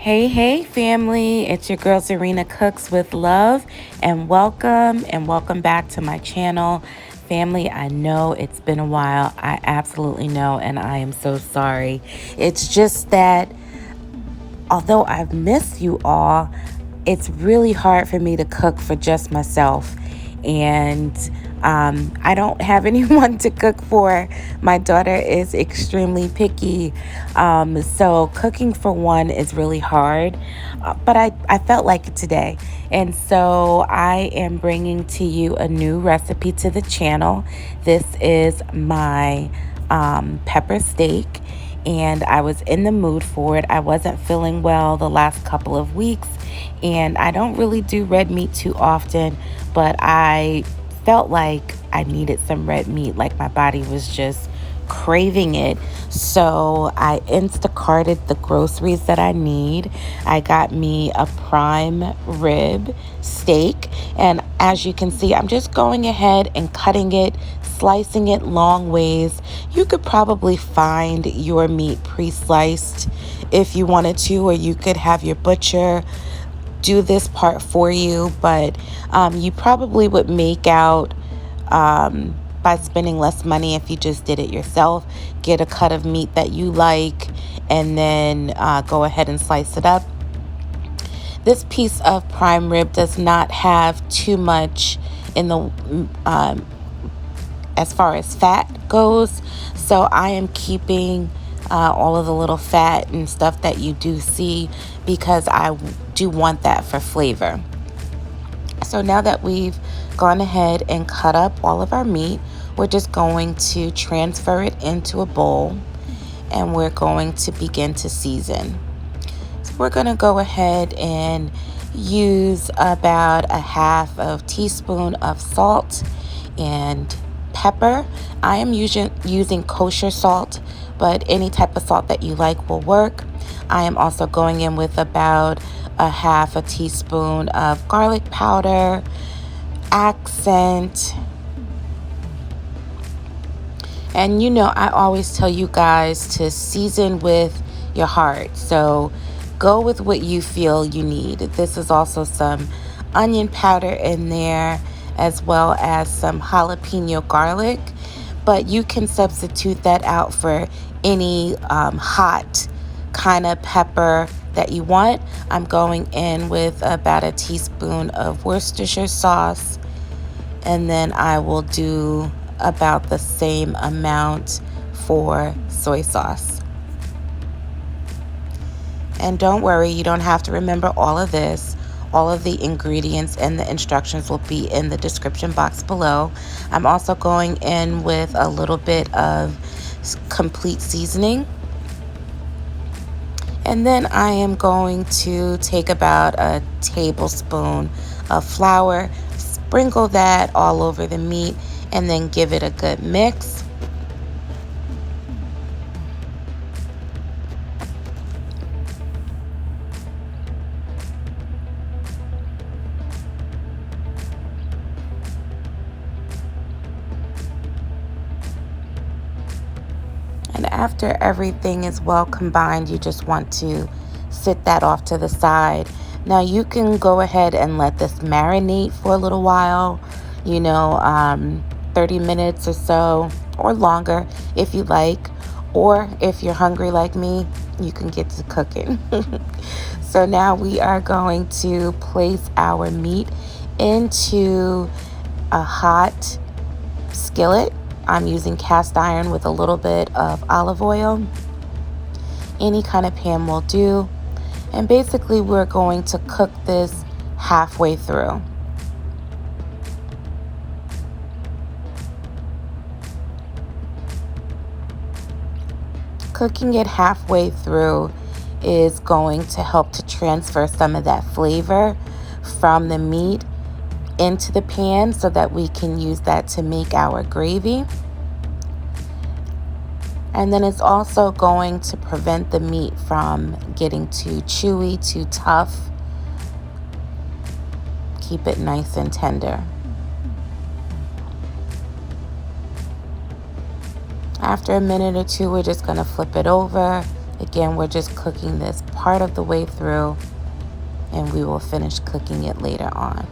Hey, family. It's your girl, Serena Cooks with Love, and welcome back to my channel. Family, I know it's been a while. I absolutely know, and I am so sorry. It's just that although I've missed you all, it's really hard for me to cook for just myself. And I don't have anyone to cook for. My daughter is extremely picky. So cooking for one is really hard. But I felt like it today. And so I am bringing to you a new recipe to the channel. This is my pepper steak, and I was in the mood for it. I wasn't feeling well the last couple of weeks, and I don't really do red meat too often, but I felt like I needed some red meat, like my body was just craving it. So I Instacarted the groceries that I need. I got me a prime rib steak, and as you can see, I'm just going ahead and cutting it, slicing it long ways. You could probably find your meat pre-sliced if you wanted to, or you could have your butcher do this part for you, but you probably would make out by spending less money if you just did it yourself. Get a cut of meat that you like, and then go ahead and slice it up. This piece of prime rib does not have too much in the as far as fat goes, so I am keeping all of the little fat and stuff that you do see, because I do want that for flavor. So now that we've gone ahead and cut up all of our meat, we're just going to transfer it into a bowl, and we're going to begin to season. So we're going to go ahead and use about a half of teaspoon of salt and pepper. I am using kosher salt, but any type of salt that you like will work. I am also going in with about a half a teaspoon of garlic powder, accent. And I always tell you guys to season with your heart. So go with what you feel you need. This is also some onion powder in there, as well as some jalapeno garlic. But you can substitute that out for any hot kind of pepper that you want. I'm going in with about a teaspoon of Worcestershire sauce, and then I will do about the same amount for soy sauce. And don't worry, you don't have to remember all of this. All of the ingredients and the instructions will be in the description box below. I'm also going in with a little bit of complete seasoning. And then I am going to take about a tablespoon of flour, sprinkle that all over the meat, and then give it a good mix. And after everything is well combined, you just want to sit that off to the side. Now you can go ahead and let this marinate for a little while, 30 minutes or so, or longer if you like. Or if you're hungry like me, you can get to cooking. So now we are going to place our meat into a hot skillet. I'm using cast iron with a little bit of olive oil. Any kind of pan will do. And basically we're going to cook this halfway through. Cooking it halfway through is going to help to transfer some of that flavor from the meat into the pan, so that we can use that to make our gravy. And then it's also going to prevent the meat from getting too chewy, too tough. Keep it nice and tender. After a minute or two, we're just going to flip it over. Again, we're just cooking this part of the way through, and we will finish cooking it later on.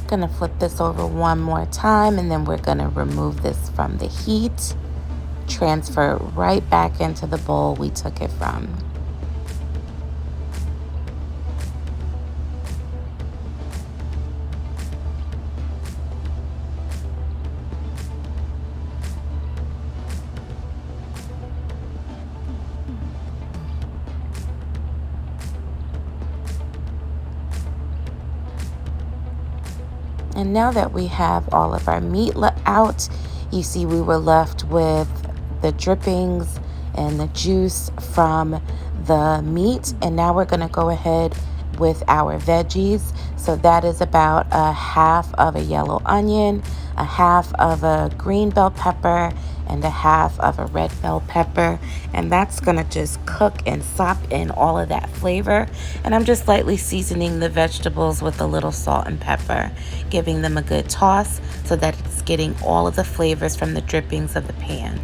Gonna flip this over one more time, and then we're gonna remove this from the heat, transfer it right back into the bowl we took it from. And now that we have all of our meat out, you see we were left with the drippings and the juice from the meat. And now we're going to go ahead with our veggies. So that is about a half of a yellow onion, a half of a green bell pepper, and a half of a red bell pepper. And that's gonna just cook and sop in all of that flavor. And I'm just lightly seasoning the vegetables with a little salt and pepper, giving them a good toss so that it's getting all of the flavors from the drippings of the pan.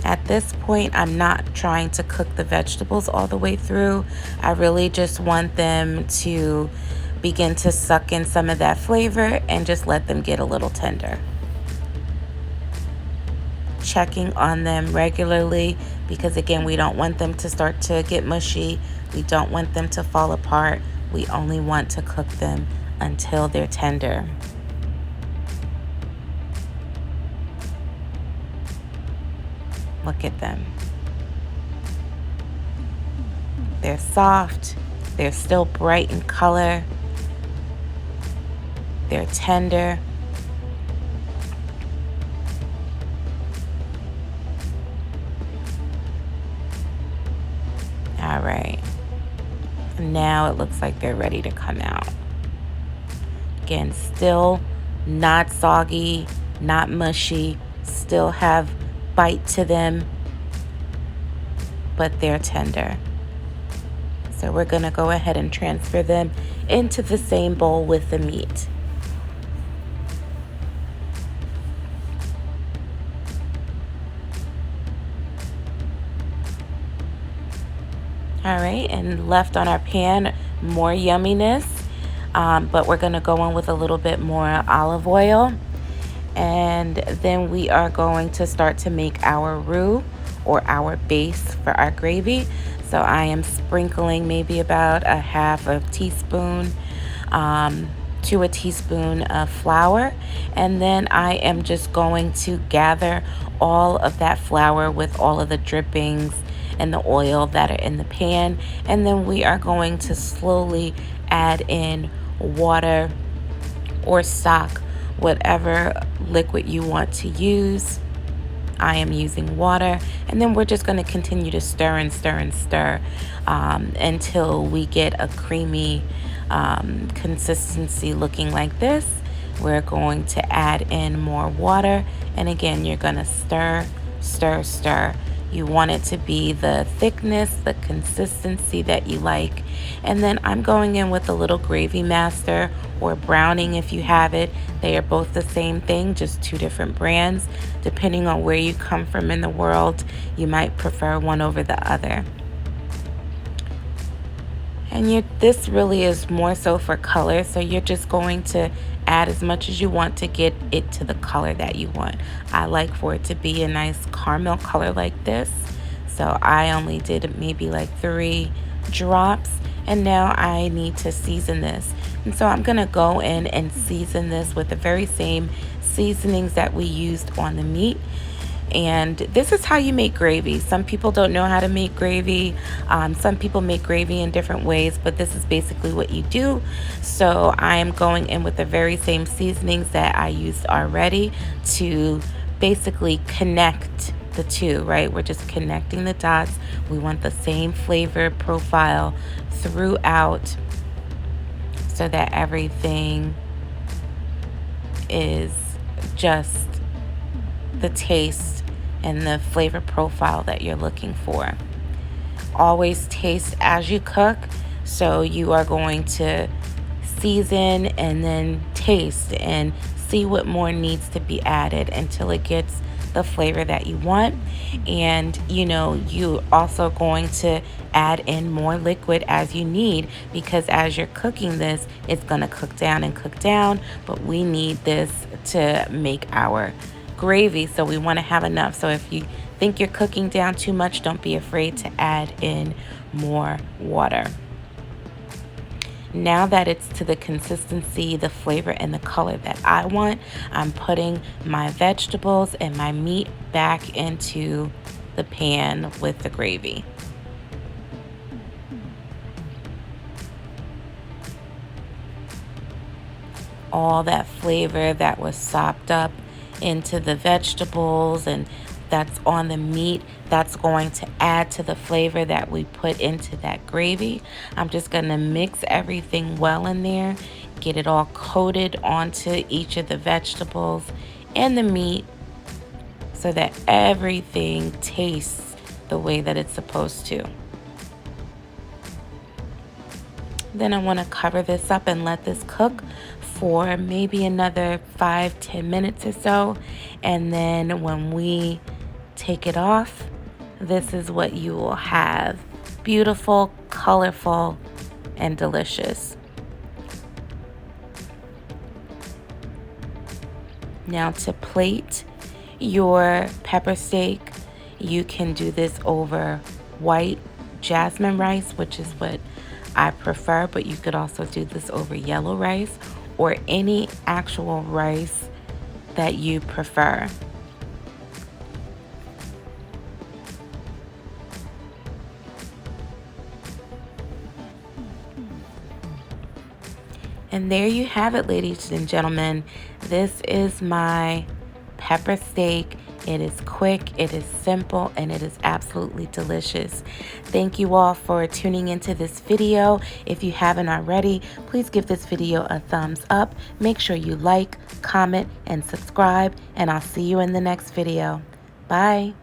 At this point, I'm not trying to cook the vegetables all the way through. I really just want them to begin to suck in some of that flavor and just let them get a little tender. Checking on them regularly because, again, we don't want them to start to get mushy. We don't want them to fall apart. We only want to cook them until they're tender. Look at them. They're soft. They're still bright in color. They're tender. All right. Now it looks like they're ready to come out. Again, still not soggy, not mushy, still have bite to them, but they're tender. So we're going to go ahead and transfer them into the same bowl with the meat. All right, and left on our pan, more yumminess, but we're going to go in with a little bit more olive oil. And then we are going to start to make our roux, or our base for our gravy. So I am sprinkling maybe about a half a teaspoon to a teaspoon of flour. And then I am just going to gather all of that flour with all of the drippings and the oil that are in the pan. And then we are going to slowly add in water or stock, whatever liquid you want to use. I am using water, and then we're just going to continue to stir and stir and stir until we get a creamy consistency looking like this. We're going to add in more water, and again, you're going to stir, stir, stir. You want it to be the thickness, the consistency that you like. And then I'm going in with a little gravy master or browning if you have it. They are both the same thing, just two different brands. Depending on where you come from in the world, you might prefer one over the other. And this really is more so for color, so you're just going to add as much as you want to get it to the color that you want. I like for it to be a nice caramel color like this, so I only did maybe like 3 drops. And now I need to season this, and so I'm gonna go in and season this with the very same seasonings that we used on the meat. And this is how you make gravy. Some people don't know how to make gravy. Some people make gravy in different ways, but this is basically what you do. So I am going in with the very same seasonings that I used already to basically connect the two, right? We're just connecting the dots. We want the same flavor profile throughout so that everything is just the taste and the flavor profile that you're looking for. Always taste as you cook. So you are going to season and then taste and see what more needs to be added until it gets the flavor that you want. And you're also going to add in more liquid as you need, because as you're cooking this, it's going to cook down and cook down, but we need this to make our gravy, so we want to have enough. So if you think you're cooking down too much, don't be afraid to add in more water. Now that it's to the consistency, the flavor, and the color that I want, I'm putting my vegetables and my meat back into the pan with the gravy. All that flavor that was sopped up into the vegetables and that's on the meat, that's going to add to the flavor that we put into that gravy. I'm just going to mix everything well in there, get it all coated onto each of the vegetables and the meat so that everything tastes the way that it's supposed to. Then I want to cover this up and let this cook for maybe another 5-10 minutes or so. And then when we take it off, this is what you will have. Beautiful, colorful, and delicious. Now to plate your pepper steak, you can do this over white jasmine rice, which is what I prefer, but you could also do this over yellow rice or any actual rice that you prefer. And there you have it, ladies and gentlemen. This is my pepper steak. It is quick, it is simple, and it is absolutely delicious. Thank you all for tuning into this video. If you haven't already, please give this video a thumbs up. Make sure you like, comment, and subscribe, and I'll see you in the next video. Bye.